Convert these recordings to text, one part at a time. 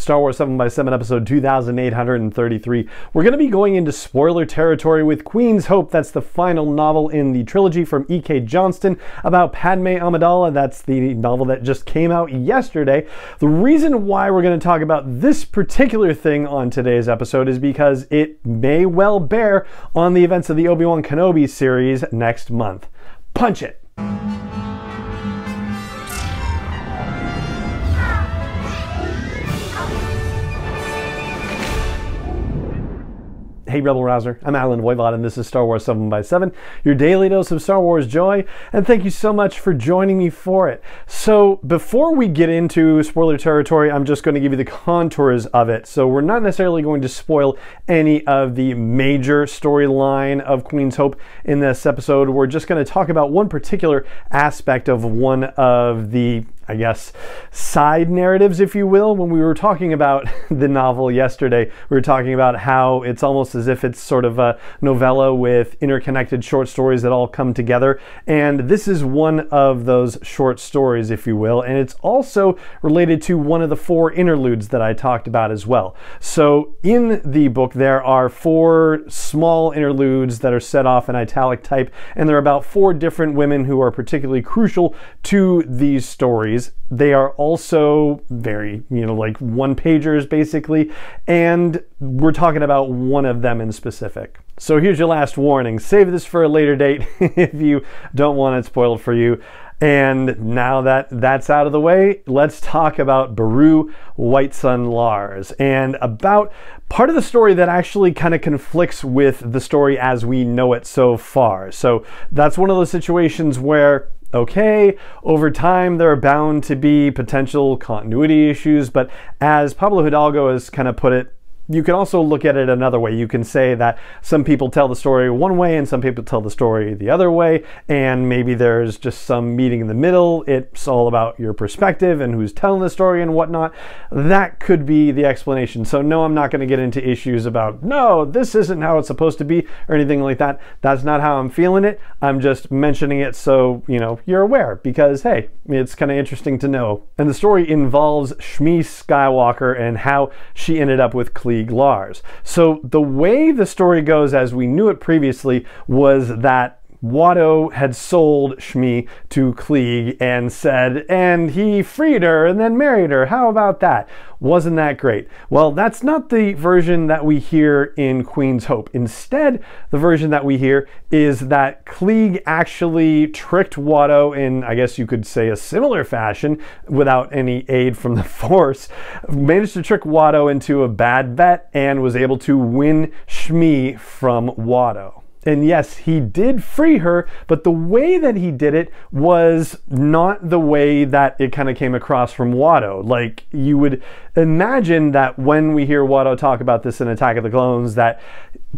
Star Wars 7x7 episode 2833. We're going to be going into spoiler territory with Queen's Hope. That's the final novel in the trilogy from E.K. Johnston about Padme Amidala. That's the novel that just came out yesterday. The reason why we're going to talk about this particular thing on today's episode is because it may well bear on the events of the Obi-Wan Kenobi series next month. Punch it! Hey Rebel Rouser, I'm Alan Voivod and this is Star Wars 7x7, your daily dose of Star Wars joy, and thank you so much for joining me for it. So before we get into spoiler territory, I'm just going to give you the contours of it. So we're not necessarily going to spoil any of the major storyline of Queen's Hope in this episode. We're just going to talk about one particular aspect of one of the, I guess, side narratives, if you will. When we were talking about the novel yesterday, we were talking about how it's almost as if it's sort of a novella with interconnected short stories that all come together. And this is one of those short stories, if you will. And it's also related to one of the 4 interludes that I talked about as well. So in the book, there are 4 small interludes that are set off in italic type, and there are about 4 different women who are particularly crucial to these stories. They are also very, like one-pagers basically, and we're talking about one of them in specific. So here's your last warning. Save this for a later date if you don't want it spoiled for you. And now that that's out of the way, let's talk about Beru White Sun Lars and about part of the story that actually kind of conflicts with the story as we know it so far. So that's one of those situations where, okay, over time there are bound to be potential continuity issues, but as Pablo Hidalgo has kind of put it, you can also look at it another way. You can say that some people tell the story one way and some people tell the story the other way, and maybe there's just some meeting in the middle. It's all about your perspective and who's telling the story and whatnot. That could be the explanation. So no, I'm not going to get into issues about, no, this isn't how it's supposed to be or anything like that. That's not how I'm feeling it. I'm just mentioning it so, you're aware, because hey, it's kind of interesting to know. And the story involves Shmi Skywalker and how she ended up with Cliegg Lars. So the way the story goes as we knew it previously was that Watto had sold Shmi to Cliegg and said, and he freed her and then married her. How about that? Wasn't that great? Well, that's not the version that we hear in Queen's Hope. Instead, the version that we hear is that Cliegg actually tricked Watto in, I guess you could say, a similar fashion without any aid from the Force, managed to trick Watto into a bad bet and was able to win Shmi from Watto. And yes, he did free her, but the way that he did it was not the way that it kind of came across from Watto. Like, you would imagine that when we hear Watto talk about this in Attack of the Clones, that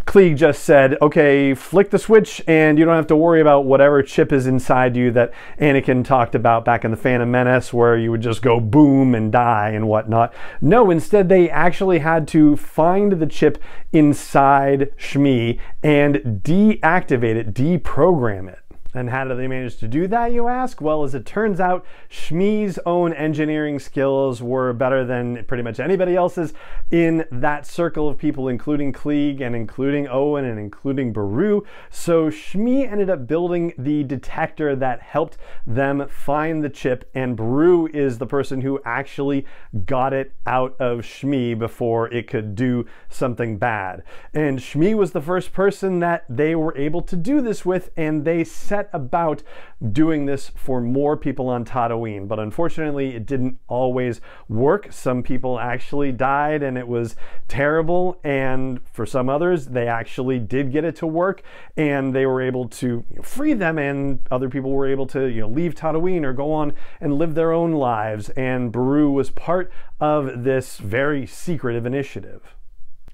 Cliegg just said, okay, flick the switch and you don't have to worry about whatever chip is inside you that Anakin talked about back in The Phantom Menace, where you would just go boom and die and whatnot. No, instead they actually had to find the chip inside Shmi and deactivate it, deprogram it. And how do they manage to do that, you ask? Well, as it turns out, Shmi's own engineering skills were better than pretty much anybody else's in that circle of people, including Cliegg and including Owen and including Beru. So Shmi ended up building the detector that helped them find the chip, and Beru is the person who actually got it out of Shmi before it could do something bad. And Shmi was the first person that they were able to do this with, and they set about doing this for more people on Tatooine, but unfortunately it didn't always work. Some people actually died and it was terrible, and for some others they actually did get it to work and they were able to free them, and other people were able to leave Tatooine or go on and live their own lives, and Beru was part of this very secretive initiative.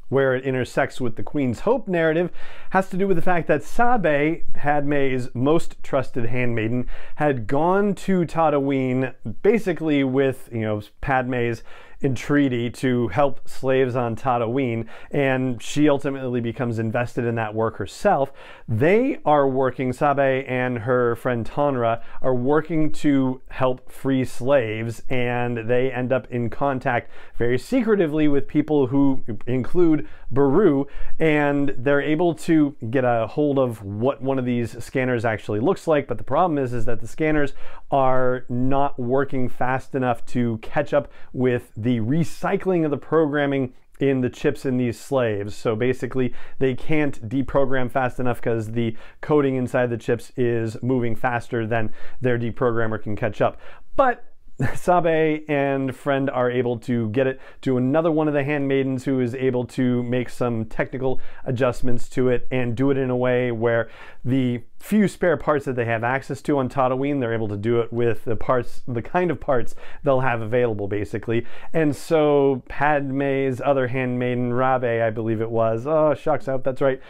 Where it intersects with the Queen's Hope narrative has to do with the fact that Sabe, Padme's most trusted handmaiden, had gone to Tatooine basically with, Padme's entreaty to help slaves on Tatooine, and she ultimately becomes invested in that work herself. They are working, Sabe and her friend Tonra are working to help free slaves, and they end up in contact very secretively with people who include Beru, and they're able to get a hold of what one of these scanners actually looks like. But the problem is that the scanners are not working fast enough to catch up with the recycling of the programming in the chips in these slaves. So basically they can't deprogram fast enough because the coding inside the chips is moving faster than their deprogrammer can catch up. But Sabe and friend are able to get it to another one of the handmaidens who is able to make some technical adjustments to it and do it in a way where the few spare parts that they have access to on Tatooine, they're able to do it with the parts, the kind of parts they'll have available basically. And so Padme's other handmaiden, Rabe, I believe it was, oh shucks, I hope that's right,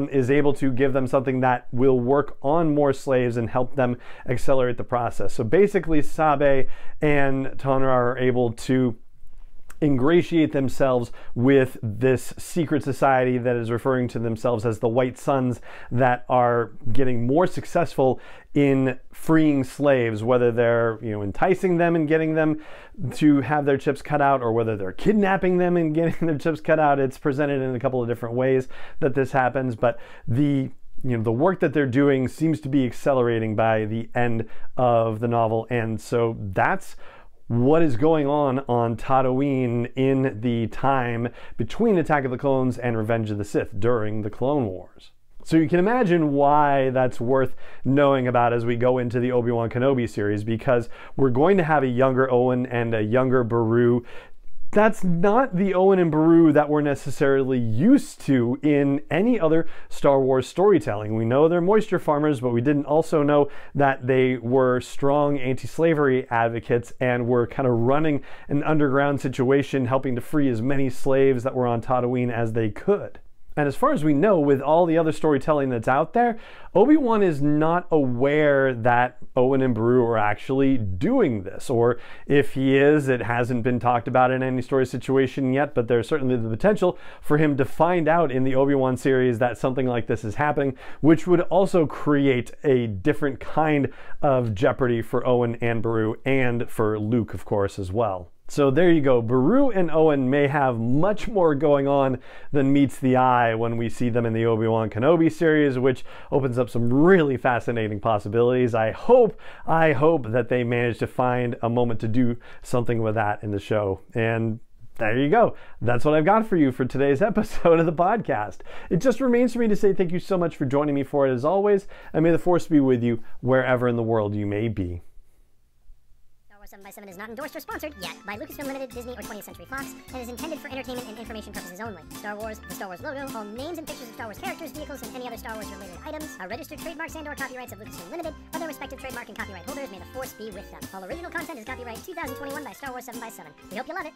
is able to give them something that will work on more slaves and help them accelerate the process. So basically Sabe and Tonra are able to ingratiate themselves with this secret society that is referring to themselves as the White Suns, that are getting more successful in freeing slaves, whether they're enticing them and getting them to have their chips cut out, or whether they're kidnapping them and getting their chips cut out. It's presented in a couple of different ways that this happens, but the work that they're doing seems to be accelerating by the end of the novel. And so that's what is going on Tatooine in the time between Attack of the Clones and Revenge of the Sith during the Clone Wars. So you can imagine why that's worth knowing about as we go into the Obi-Wan Kenobi series, because we're going to have a younger Owen and a younger Beru. That's not the Owen and Beru that we're necessarily used to in any other Star Wars storytelling. We know they're moisture farmers, but we didn't also know that they were strong anti-slavery advocates and were kind of running an underground situation, helping to free as many slaves that were on Tatooine as they could. And as far as we know, with all the other storytelling that's out there, Obi-Wan is not aware that Owen and Beru are actually doing this. Or if he is, it hasn't been talked about in any story situation yet, but there's certainly the potential for him to find out in the Obi-Wan series that something like this is happening, which would also create a different kind of jeopardy for Owen and Beru, and for Luke, of course, as well. So there you go. Beru and Owen may have much more going on than meets the eye when we see them in the Obi-Wan Kenobi series, which opens up some really fascinating possibilities. I hope that they manage to find a moment to do something with that in the show. And there you go. That's what I've got for you for today's episode of the podcast. It just remains for me to say thank you so much for joining me for it as always, and may the Force be with you wherever in the world you may be. 7x7 is not endorsed or sponsored yet by Lucasfilm Limited, Disney, or 20th Century Fox, and is intended for entertainment and information purposes only. Star Wars, the Star Wars logo, all names and pictures of Star Wars characters, vehicles, and any other Star Wars related items are registered trademarks and/or copyrights of Lucasfilm Limited, or their respective trademark and copyright holders. May the Force be with them. All original content is copyright 2021 by Star Wars 7x7. We hope you love it.